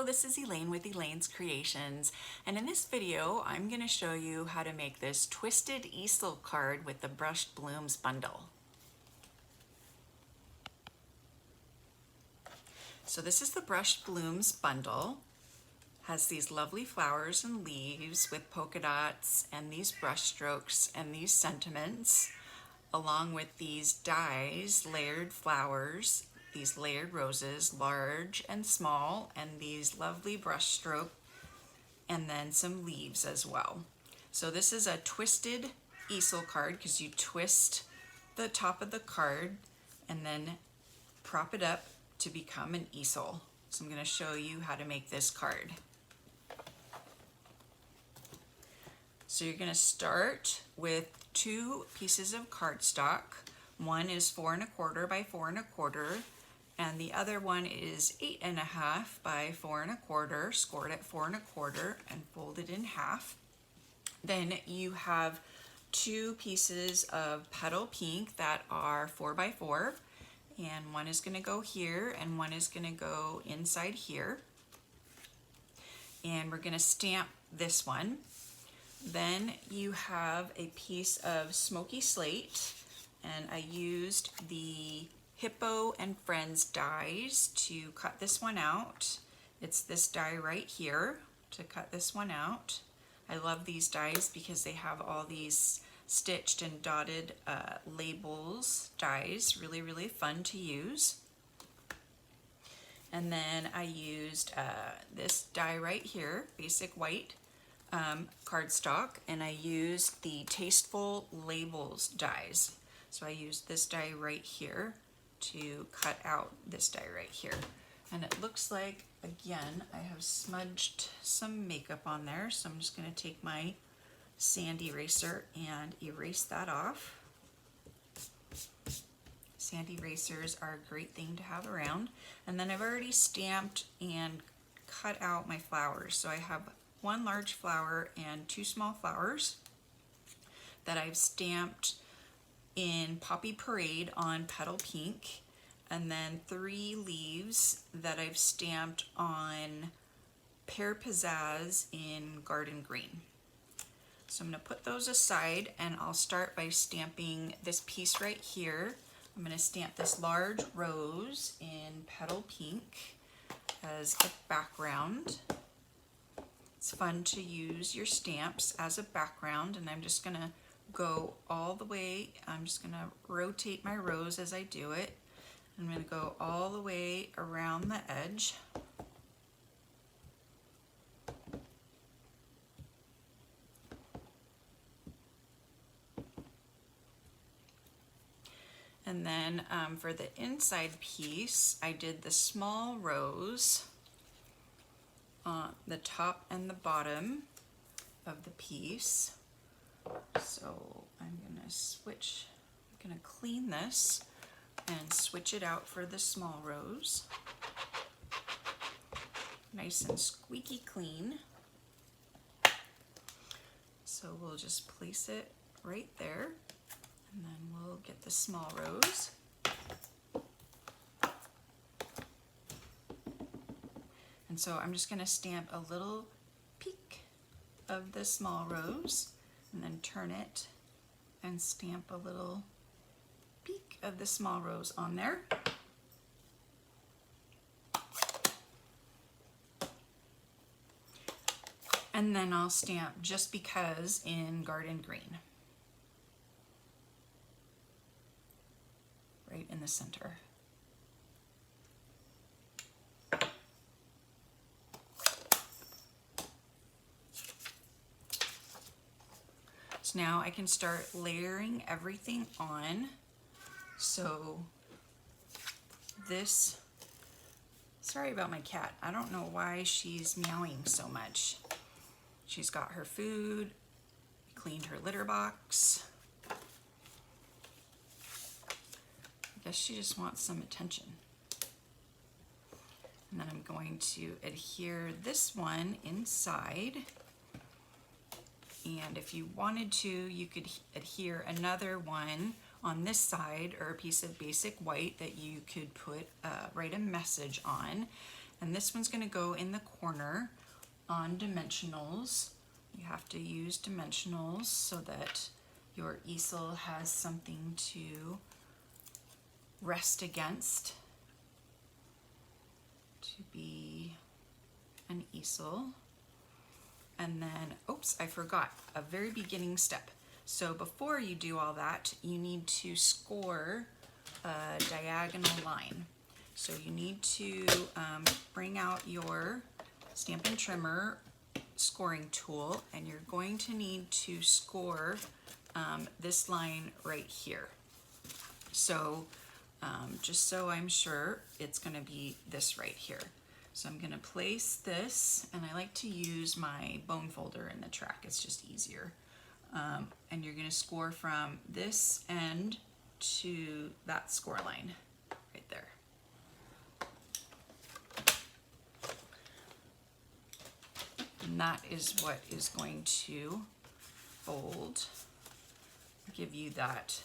this is Elaine with Elaine's Creations, and in this video I'm going to show you how to make this twisted easel card with the brushed blooms bundle. So this is the brushed blooms bundle. Has these lovely flowers and leaves with polka dots and these brush strokes and these sentiments, along with these dies, layered flowers, these layered roses, large and small, and these lovely brush stroke, and then some leaves as well. So this is a twisted easel card because you twist the top of the card and then prop it up to become an easel. So I'm going to show you how to make this card. So you're going to start with 2 pieces of cardstock. One is 4 1/4 by 4 1/4, and the other one is 8 1/2 by 4 1/4, scored at 4 1/4 and folded in half. Then you have 2 pieces of petal pink that are 4 by 4, and one is going to go here and one is going to go inside here. And we're going to stamp this one. Then you have a piece of smoky slate, and I used the Hippo and Friends dies to cut this one out. It's this die right here to cut this one out. I love these dies because they have all these stitched and dotted labels dies. Really fun to use. And then I used this die right here, basic white cardstock, and I used the Tasteful Labels dies. So I used this die right here to cut out this die right here. And it looks like, again, I have smudged some makeup on there, so I'm just going to take my sand eraser and erase that off. Sand erasers are a great thing to have around. And then I've already stamped and cut out my flowers. So I have 1 large flower and 2 small flowers that I've stamped in Poppy Parade on petal pink, and then 3 leaves that I've stamped on Pear Pizzazz in garden green. So I'm going to put those aside, and I'll start by stamping this piece right here. I'm going to stamp this large rose in petal pink as a background. It's fun to use your stamps as a background, and I'm just going to go all the way. I'm just going to rotate my rose as I do it. I'm going to go all the way around the edge. And then for the inside piece, I did the small rose on the top and the bottom of the piece. So I'm gonna clean this and switch it out for the small rose. Nice and squeaky clean. So we'll just place it right there, and then we'll get the small rose. And so I'm just going to stamp a little peek of the small rose, and then turn it and stamp a little peek of the small rose on there. And then I'll stamp Just Because in garden green, right in the center. So now I can start layering everything on. So this, sorry about my cat. I don't know why she's meowing so much. She's got her food, cleaned her litter box. I guess she just wants some attention. And then I'm going to adhere this one inside. And if you wanted to, you could adhere another one on this side, or a piece of basic white that you could write a message on. And this one's going to go in the corner on dimensionals. You have to use dimensionals so that your easel has something to rest against to be an easel. And then, oops, I forgot a very beginning step. So before you do all that, you need to score a diagonal line. So you need to bring out your Stampin' Trimmer scoring tool, and you're going to need to score this line right here. So just so I'm sure, it's going to be this right here. So I'm going to place this, and I like to use my bone folder in the track. It's just easier. And you're going to score from this end to that score line right there. And that is what is going to fold, give you that.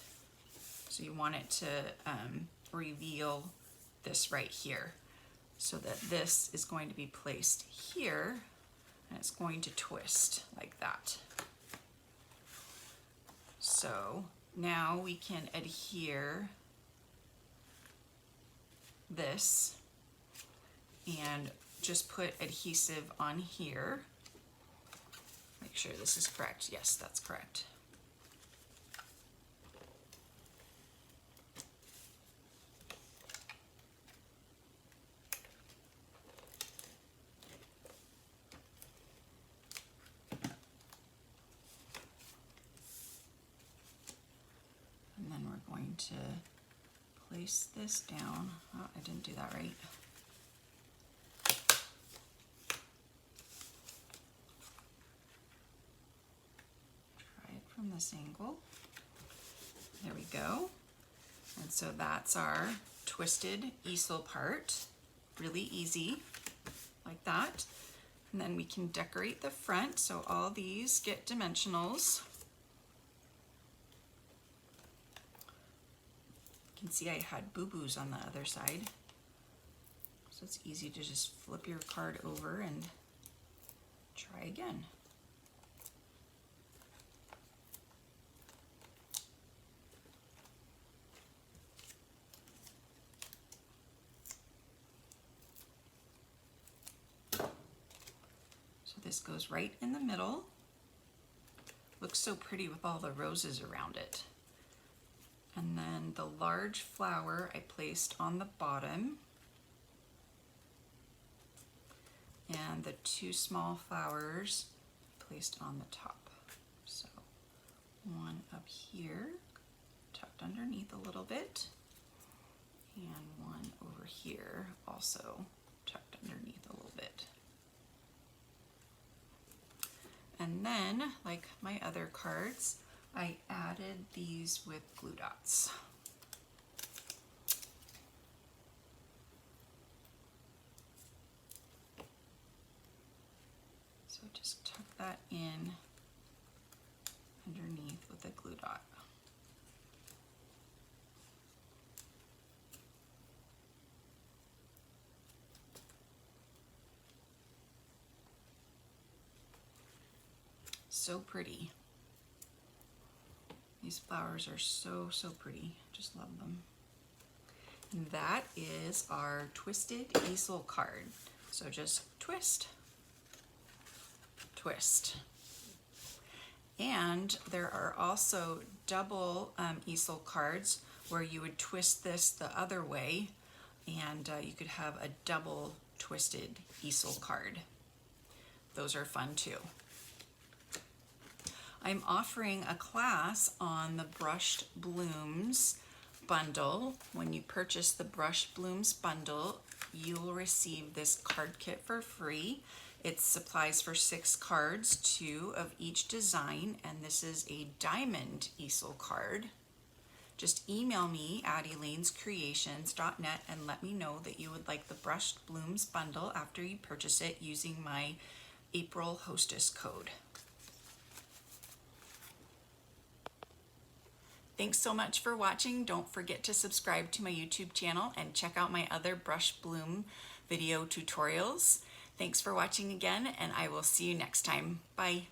So you want it to reveal this right here, so that this is going to be placed here, and it's going to twist like that. So now we can adhere this and just put adhesive on here. Make sure this is correct. Yes, that's correct. And then we're going to place this down. Oh, I didn't do that right. From this angle. There we go. And so that's our twisted easel part. Really easy, like that. And then we can decorate the front, so all these get dimensionals. You can see I had boo-boos on the other side. So it's easy to just flip your card over and try again. This goes right in the middle. Looks so pretty with all the roses around it. And then the large flower I placed on the bottom, and the two small flowers placed on the top. So one up here, tucked underneath a little bit, and one over here also tucked underneath a little bit. And then, like my other cards, I added these with glue dots. So just tuck that in underneath with a glue dot. So pretty. These flowers are so, so pretty. Just love them. And that is our twisted easel card. So just twist, twist. And there are also double easel cards where you would twist this the other way, and you could have a double twisted easel card. Those are fun too. I'm offering a class on the Brushed Blooms bundle. When you purchase the Brushed Blooms bundle, you will receive this card kit for free. It supplies for 6 cards, 2 of each design, and this is a diamond easel card. Just email me at elainescreations.net and let me know that you would like the Brushed Blooms bundle after you purchase it using my April hostess code. Thanks so much for watching. Don't forget to subscribe to my YouTube channel and check out my other brush bloom video tutorials. Thanks for watching again, and I will see you next time. Bye.